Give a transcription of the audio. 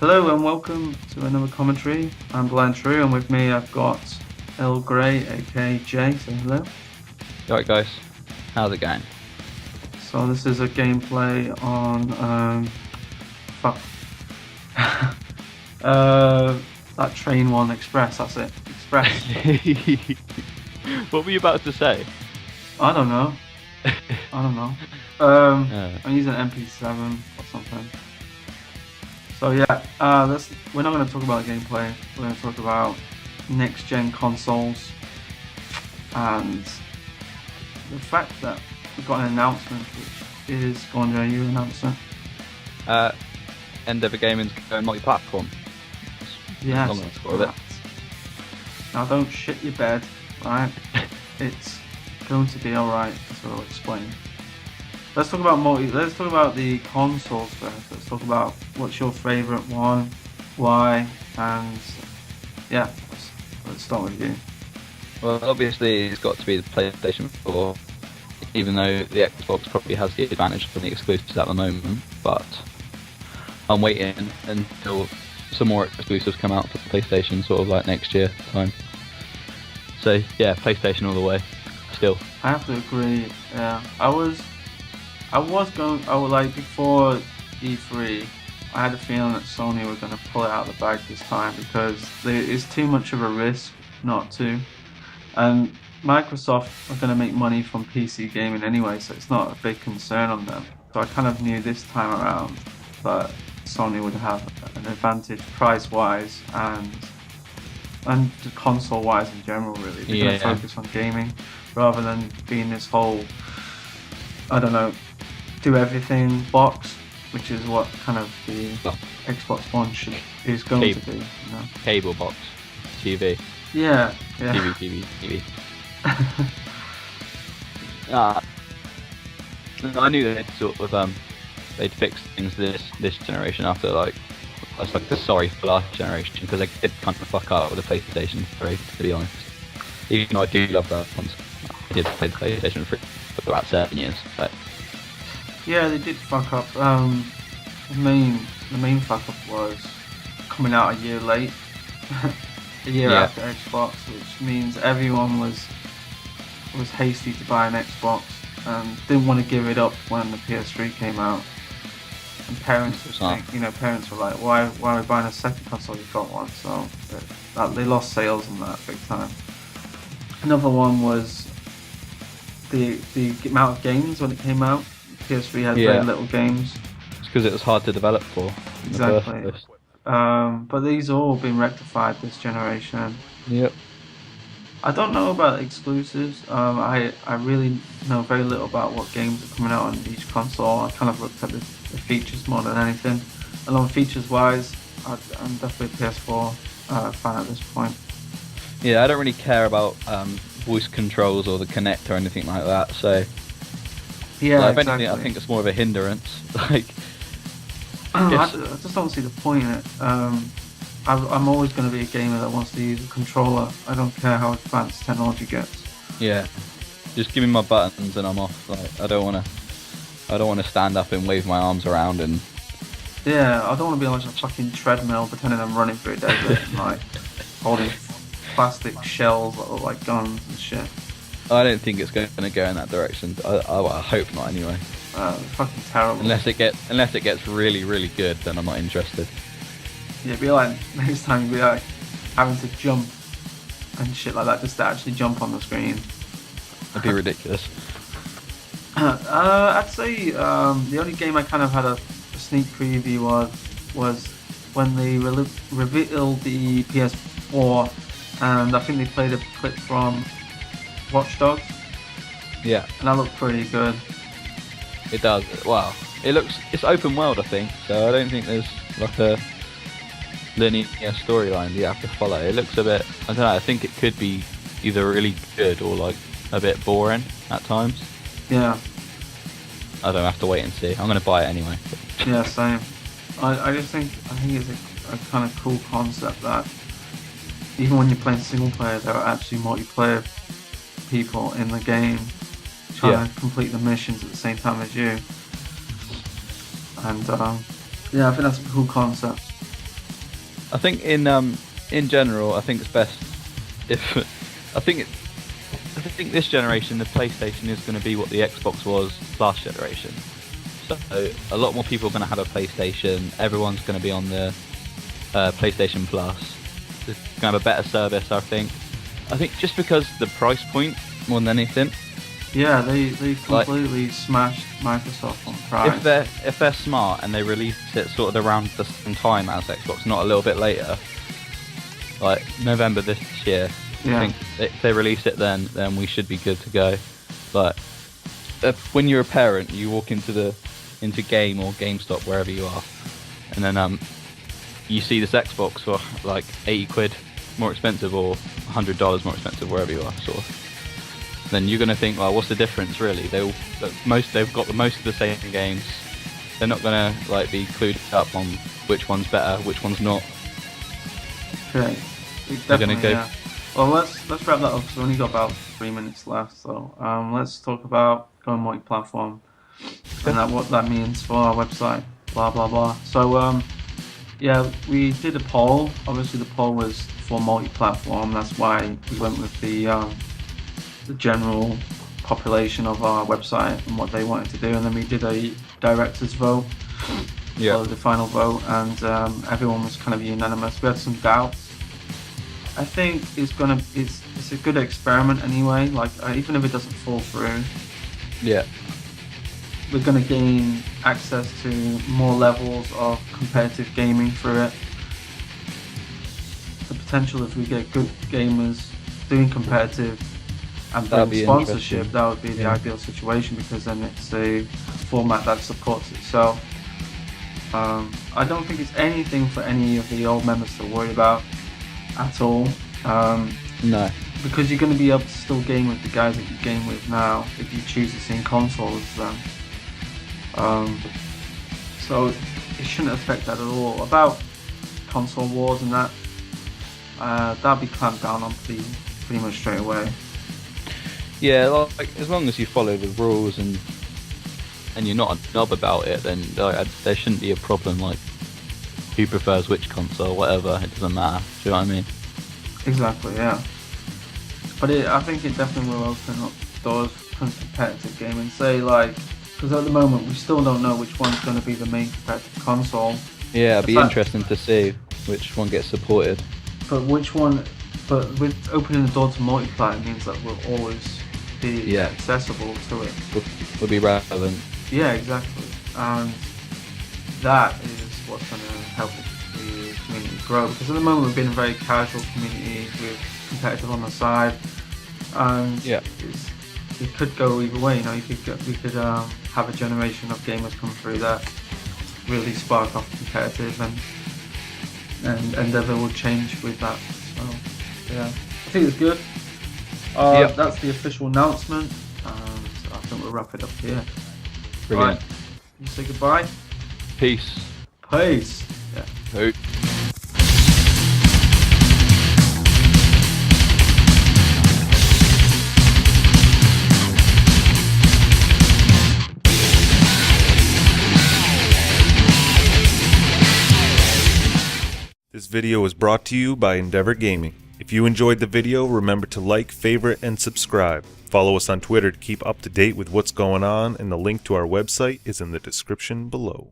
Hello and welcome to another commentary. I'm Blindtru and with me I've got Earl Grey, aka Jay. Say hello. Alright guys, how's it going? So this is a gameplay on fuck. That train one, Express, that's it. Express. What were you about to say? I don't know. I'm using MP7 or something. So yeah, we're not going to talk about gameplay. We're going to talk about next gen consoles and the fact that we've got an announcement, which is Gondra, you announce it. Endeavour Gaming's going multi-platform. Yes. Now don't shit your bed, right? It's going to be alright, as we'll explain. Let's talk about the consoles first. Let's talk about what's your favourite one, why, and yeah, let's start with you. Well, obviously it's got to be the PlayStation 4, even though the Xbox probably has the advantage of the exclusives at the moment, but I'm waiting until some more exclusives come out for the PlayStation, sort of like next year time. So yeah, PlayStation all the way, still. I have to agree, yeah. I was like before E3, I had a feeling that Sony were going to pull it out of the bag this time because it's too much of a risk not to. And Microsoft are going to make money from PC gaming anyway, so it's not a big concern on them. So I kind of knew this time around that Sony would have an advantage price-wise and console-wise in general, really. They're going to focus on gaming rather than being this whole, I don't know, do everything box, which is what kind of the Xbox One is going to be. You know? Cable box, TV. Yeah. TV. I knew they'd sort of they'd fix things this generation after the sorry for last generation, because they did kind of fuck up with the PlayStation 3, to be honest. Even though I do love that one, I did play the PlayStation 3 for about 7 years. But yeah, they did fuck up. The main fuck up was coming out a year late, a year after Xbox, which means everyone was hasty to buy an Xbox and didn't want to give it up when the PS3 came out. And parents were like, why are we buying a second console? You've got one. So they lost sales on that big time. Another one was the amount of games when it came out. PS3 had very little games. It's because it was hard to develop for. Exactly. But these have all been rectified this generation. Yep. I don't know about exclusives. I really know very little about what games are coming out on each console. I kind of looked at the features more than anything. And on features wise, I'm definitely a PS4 fan at this point. Yeah, I don't really care about voice controls or the Kinect or anything like that. So yeah, if anything, I think it's more of a hindrance. I just don't see the point in it. I'm always going to be a gamer that wants to use a controller. I don't care how advanced technology gets. Yeah, just give me my buttons and I'm off. I don't want to stand up and wave my arms around and. Yeah, I don't want to be on like a fucking treadmill pretending I'm running through a desert and like holding plastic shells that look like guns and shit. I don't think it's going to go in that direction. I hope not anyway. Fucking terrible. Unless it gets really, really good, then I'm not interested. Yeah, it'd be like next time you'd be like having to jump and shit like that just to actually jump on the screen. That'd be ridiculous. I'd say the only game I kind of had a sneak preview was when they revealed the PS4, and I think they played a clip from Watch Dogs. Yeah. And that looked pretty good. It does. Wow. It's open world, I think, so I don't think there's like a linear storyline you have to follow. It looks a bit, I don't know, I think it could be either really good or like a bit boring at times. Yeah. I don't have to wait and see. I'm going to buy it anyway. Yeah, same. I think it's a kind of cool concept that even when you're playing single player, there are actually multiplayer people in the game trying to complete the missions at the same time as you. And yeah, I think that's a cool concept. I think in general, I think it's best if I think it, I think this generation, the PlayStation is going to be what the Xbox was last generation. So a lot more people are going to have a PlayStation. Everyone's going to be on the PlayStation Plus. It's going to have a better service, I think. I think just because the price point more than anything. Yeah, they completely smashed Microsoft on price. If they're smart and they release it sort of around the same time as Xbox, not a little bit later, like November this year, Yeah. I think if they release it then we should be good to go. But when you're a parent, you walk into Game or GameStop, wherever you are, and then you see this Xbox for like 80 quid more expensive or $100 more expensive, wherever you are, sort of. Then you're gonna think, well, what's the difference really? They've got most of the same games. They're not gonna like be clued up on which one's better, which one's not. Okay, They're gonna go. yeah. Well, let's wrap that up because we've only got about 3 minutes left. So let's talk about going multi-platform and what that means for our website. Blah blah blah. So yeah, we did a poll. Obviously, the poll was for multi-platform. That's why we went with the general population of our website and what they wanted to do, and then we did a director's vote. Yeah. For the final vote, and everyone was kind of unanimous. We had some doubts. I think it's a good experiment anyway. Like even if it doesn't fall through, Yeah. we're going to gain access to more levels of competitive gaming through it. The potential if we get good gamers doing competitive and That'd bring be sponsorship, interesting. that would be the ideal situation because then it's a format that supports itself. I don't think it's anything for any of the old members to worry about at all. No. Because you're going to be able to still game with the guys that you game with now if you choose the same console as them. So it shouldn't affect that at all. About console wars and that, that'll be clamped down on pretty much straight away. Yeah, like as long as you follow the rules and you're not a knob about it, then there shouldn't be a problem. Like who prefers which console, whatever, it doesn't matter. Do you know what I mean? Exactly, yeah. But I think it definitely will open up doors for competitive gaming. Say like, because at the moment we still don't know which one's going to be the main competitive console. Yeah, it'd be The fact- interesting to see which one gets supported. But with opening the door to multiplayer it means that we'll always be accessible to it. Would be relevant. Yeah, exactly. And that is what's going to help the community grow. Because at the moment we've been a very casual community with competitive on the side, and it could go either way. You know, we could have a generation of gamers come through that really spark off competitive, and Endeavour will change with that. So yeah, I think it's good. That's the official announcement, and I think we'll wrap it up here. Brilliant. Right, you say goodbye. Peace. Peace. Yeah. Who? This video was brought to you by Endeavour Gaming. If you enjoyed the video, remember to like, favorite, and subscribe. Follow us on Twitter to keep up to date with what's going on, and the link to our website is in the description below.